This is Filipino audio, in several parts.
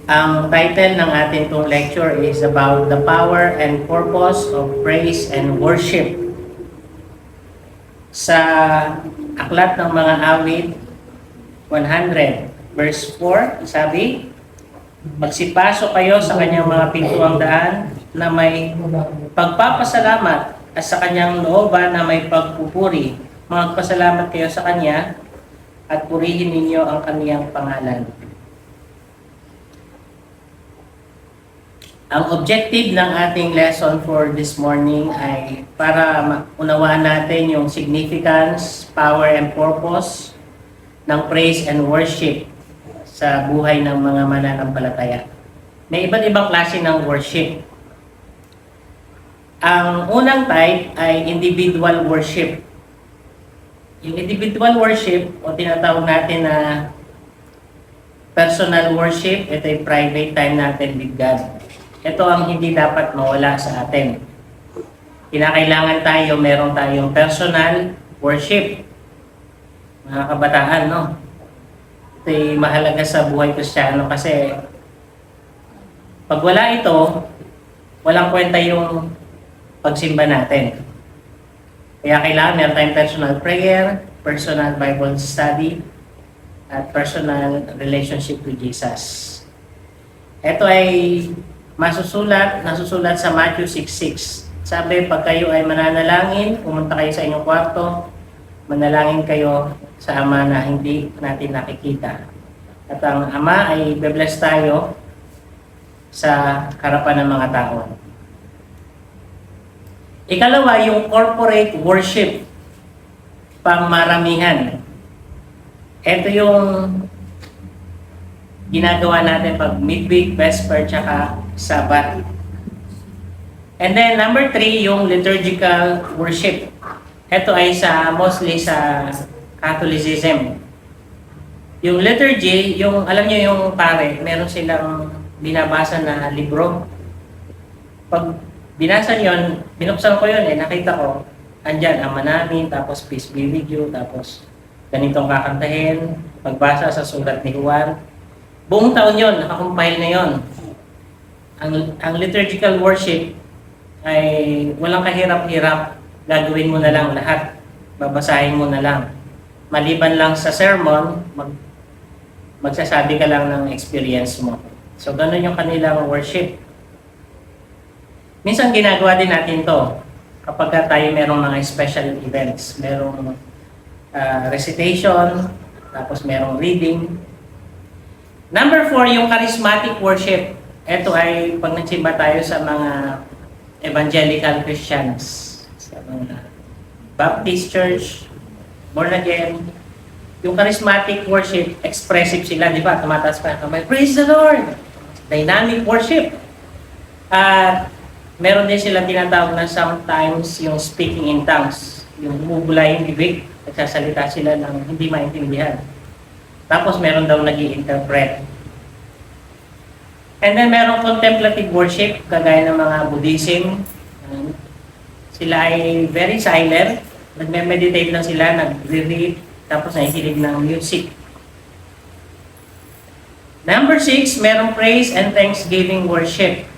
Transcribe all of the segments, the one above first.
Ang title ng ating pong lecture is about the power and purpose of praise and worship. Sa Aklat ng Mga Awit 100, verse 4, sabi, magsipasok kayo sa kanyang mga pintuang daan na may pagpapasalamat at sa kanyang looban na may pagpupuri. Magpasalamat kayo sa kanya at purihin ninyo ang kaniyang pangalan. Ang objective ng ating lesson for this morning ay para maunawaan natin yung significance, power, and purpose ng praise and worship sa buhay ng mga mananampalataya. May iba't ibang klase ng worship. Ang unang type ay individual worship. Yung individual worship o tinatawag natin na personal worship, ito ay private time natin with God. Ito ang hindi dapat mawala sa atin. Kinakailangan tayo, meron tayong personal worship. Mga kabataan, no? Ito ay mahalaga sa buhay Kristiyano kasi pag wala ito, walang kwenta yung pagsimba natin. Kaya kailangan meron tayong personal prayer, personal Bible study, at personal relationship with Jesus. Ito ay nasusulat sa Matthew 6:6. Sabi, pag kayo ay mananalangin, pumunta kayo sa inyong kwarto, manalangin kayo sa Ama na hindi natin nakikita. At ang Ama ay be-bless tayo sa harapan ng mga tao. Ikalawa, yung corporate worship, pangmaramihan. Ito yung ginagawa natin pag midweek, vesper, tsaka Sabat. And then number 3, yung liturgical worship. Ito ay mostly sa Catholicism. Yung liturgy, yung alam niyo yung pare, meron silang binabasa na libro. Pag binasa niyon, binuksan ko yun nakita ko, andyan, Ama namin, tapos peace be with you, tapos ganitong kakantahin, pagbasa sa sulat ni Juan. Buong taon yun, nakakompile na yun. Ang liturgical worship ay walang kahirap-hirap, gagawin mo na lang lahat, babasahin mo na lang. Maliban lang sa sermon, magsasabi ka lang ng experience mo. So, ganun yung kanilang worship. Minsan ginagawa din natin to kapag tayo merong mga special events. Merong recitation, tapos merong reading. Number 4, yung charismatic worship. Ito ay pag nagsimba tayo sa mga evangelical Christians, sa mga Baptist Church, born again. Yung charismatic worship, expressive sila, di ba? Tumataas pa ang kamay, praise the Lord! Dynamic worship. At meron din sila tinatawag na sometimes yung speaking in tongues. Yung bumubula yung bibig, nagsasalita sila ng hindi maintindihan. Tapos meron daw nag-i-interpret. And then meron contemplative worship, kagaya ng mga Buddhism. Sila ay very silent, nagme-meditate lang sila, nagre-read, tapos nakikinig ng music. Number 6, merong praise and thanksgiving worship.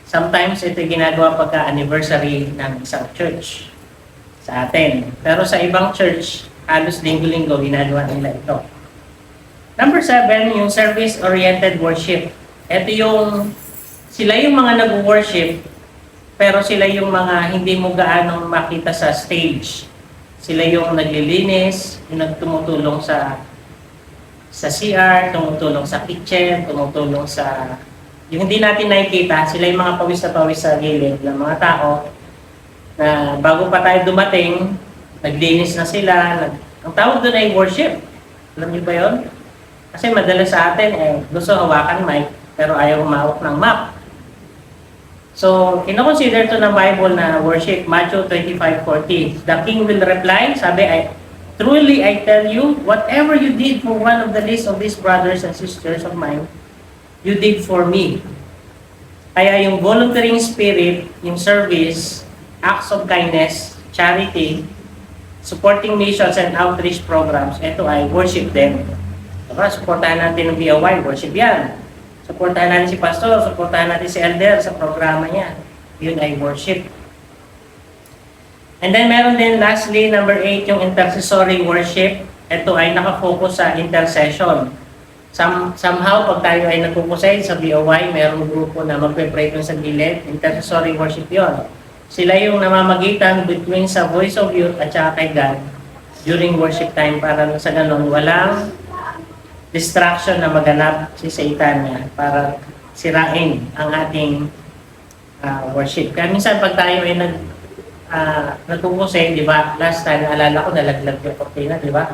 Sometimes ito ginagawa pagka-anniversary ng isang church sa atin. Pero sa ibang church, halos linggo-linggo ginagawa nila ito. Number 7, yung service-oriented worship. Ito sila yung mga nag-worship, pero sila yung mga hindi mo gaano makita sa stage. Sila yung naglilinis, yung nagtumutulong sa CR, tumutulong sa kitchen, tumutulong sa yung hindi natin nakikita. Sila yung mga pawis na pawis sa gilid ng mga tao na bago pa tayo dumating, naglinis na sila. Ang tawag doon ay worship. Alam niyo ba yun? Kasi madalas sa atin, gusto hawakan mic, pero ayaw humawak ng map. So, kinoconsider to ng Bible na worship, Matthew 25:40. The king will reply, sabi, truly I tell you, whatever you did for one of the least of these brothers and sisters of mine, you did for me. Kaya yung volunteering spirit, yung service, acts of kindness, charity, supporting missions and outreach programs, ito ay worship din. Diba? Supportahan natin ng BOY, worship yan. Suportahan natin si pastor, suportahan natin si elder sa programa niya. Yun ay worship. And then meron din lastly, number 8, yung intercessory worship. Ito ay nakafocus sa intercession. Somehow, pag tayo ay nagpupusay sa BOY, mayroong grupo na magpe-pray dun sa gilid. Intercessory worship yon. Sila yung namamagitan between sa voice of youth at saka kay God during worship time para sa ganun, walang distraction na maganap si Satan para sirain ang ating worship. Kaya minsan pag tayo ay nagpupusay, di ba? Last time, naalala ko, nalaglag yung kortina, di ba?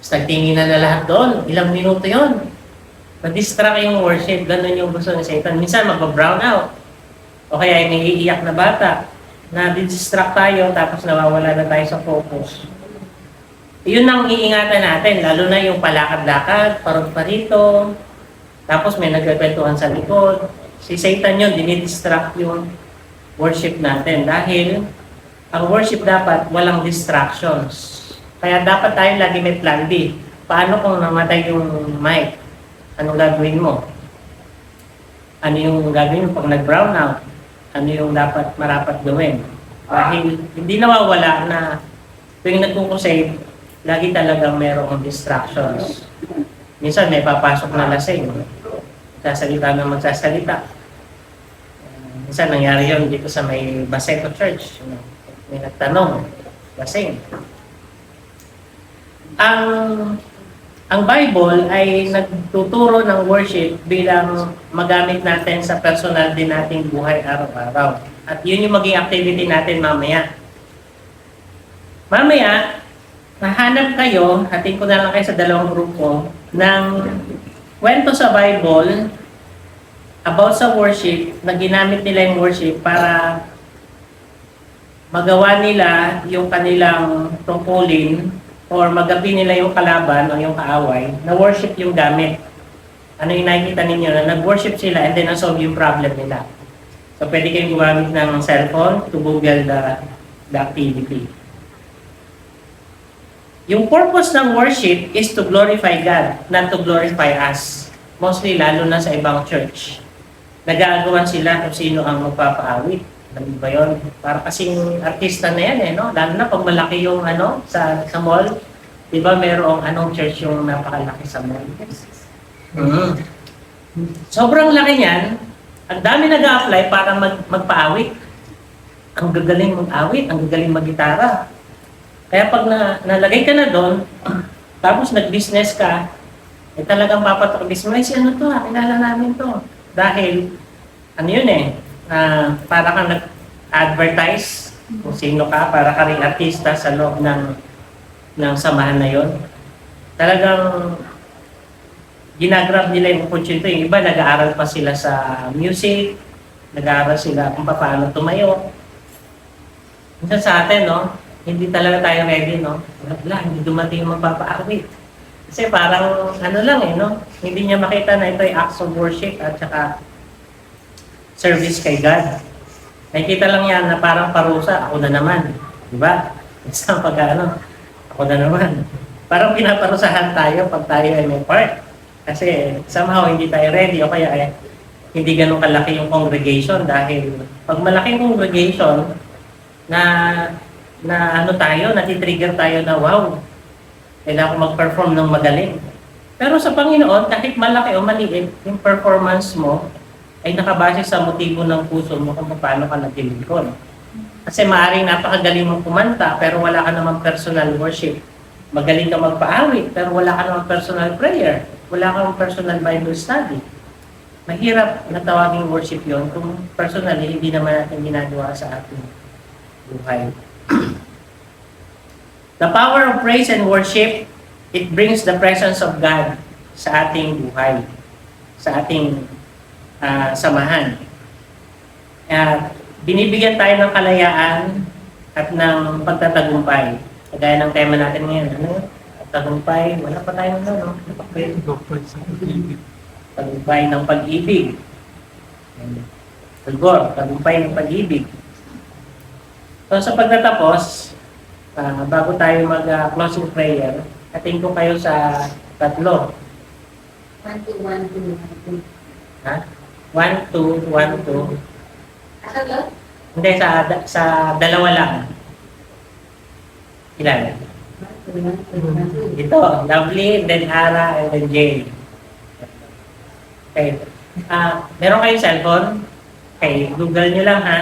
Tapos nagtingin na lahat doon. Ilang minuto yon. Na-distract yung worship. Ganun yung gusto ni Satan. Minsan magpa-brown out. O kaya may iiyak na bata. Na-distract tayo tapos nawawala na tayo sa focus. Yun ang iingatan natin. Lalo na yung palakad-lakad, parang parito. Tapos may nagkakwentuhan sa likod. Si Satan yun, dinidistract yung worship natin. Dahil ang worship dapat walang distractions. Kaya dapat tayo lagi may plan B. Paano kung namatay yung mic? Anong gagawin mo? Ano yung gagawin mo pag nag-brown out? Ano yung dapat marapat gawin? Dahil hindi nawawala na tuwing nagkukusave, lagi talagang merong distractions. Minsan may papasok na lasing. Magsasalita na magsasalita. Minsan nangyari yun dito sa may Baseco Church. May nagtanong, lasing. Ang Bible ay nagtuturo ng worship bilang magamit natin sa personal din nating buhay araw-araw. At yun yung maging activity natin mamaya. Mamaya, nahanap kayo, hatiin ko na lang kayo sa dalawang grupo, ng kwento sa Bible about sa worship, na ginamit nila yung worship para magawa nila yung kanilang tungkulin or magabi nila yung kalaban o yung kaaway, na worship yung gamit. Ano yung nakikita ninyo? Na nag-worship sila and then na-solve yung problem nila. So, pwede kayong gumamit ng cellphone to Google the activity. Yung purpose ng worship is to glorify God, not to glorify us. Mostly, lalo na sa ibang church. Nagagawan sila kung sino ang magpapaawit. Alam ba yun? Para kasing artista na yan no? Lalo na pag malaki yung sa mall. Diba merong anong church yung napakalaki sa mall? Sobrang laki niyan. Ang dami nag-a-apply para magpaawit. Ang gagaling mag-awit, ang gagaling mag-gitara. Kaya pag nalagay ka na doon, tapos nag-business ka, talagang papatok business. Ano to? Kilala namin to. Dahil, para kang nag-advertise kung sino ka, para ka rin artista sa loob ng samahan na yon. Talagang ginagrab nila yung opportunity. Yung iba, nag-aaral pa sila sa music, nag-aaral sila kung paano tumayo. Minsan sa atin, hindi talaga tayo ready, hindi dumating yung magpapaawit. Kasi parang, hindi niya makita na ito ay acts of worship at saka service kay God. Nakikita lang yan na parang parusa, ako na naman. Diba? Isang ako na naman. Parang pinaparusahan tayo pag tayo ay may part. Kasi somehow hindi tayo ready o kaya hindi ganun kalaki yung congregation dahil pag malaking congregation natitrigger tayo na wow, kailangan ko mag-perform ng magaling. Pero sa Panginoon, kahit malaki o maliit, yung performance mo ay nakabase sa motibo ng puso mo kung paano ka naglilingkod. Kasi maaaring napakagaling mong kumanta pero wala ka namang personal worship. Magaling ka magpaawit pero wala ka namang personal prayer. Wala ka namang personal Bible study. Mahirap na tawaging worship yon kung personally hindi naman natin ginagawa sa ating buhay. The power of praise and worship, it brings the presence of God sa ating buhay, sa ating samahan. Binibigyan tayo ng kalayaan at ng pagtatagumpay. Kagaya ng tema natin ngayon, tagumpay, wala pa tayo tagumpay ng pag-ibig. Tagumpay ng pag-ibig. So sa pagtatapos, bago tayo mag-closing prayer, atin ko kayo sa tatlo. 1, 2, 1, 2, 1, 2. Ha? 1, 2, 1, 2. Hindi, sa dalawa lang. Ilan? Ito, Lovely, and then Ara, and then Jane. Okay. Meron kayong cellphone? Okay, Google nyo lang ha.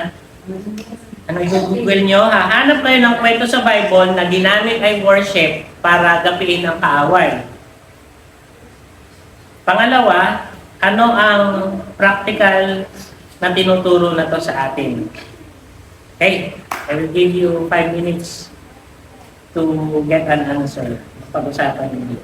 Ano yung Google nyo? Hahanap kayo ng kwento sa Bible na ginamit ay worship para gapiin ang kaaway. Pangalawa, ano ang practical na tinuturo na to sa atin? Okay, I will give you 5 minutes to get an answer. Pag-usapan nyo.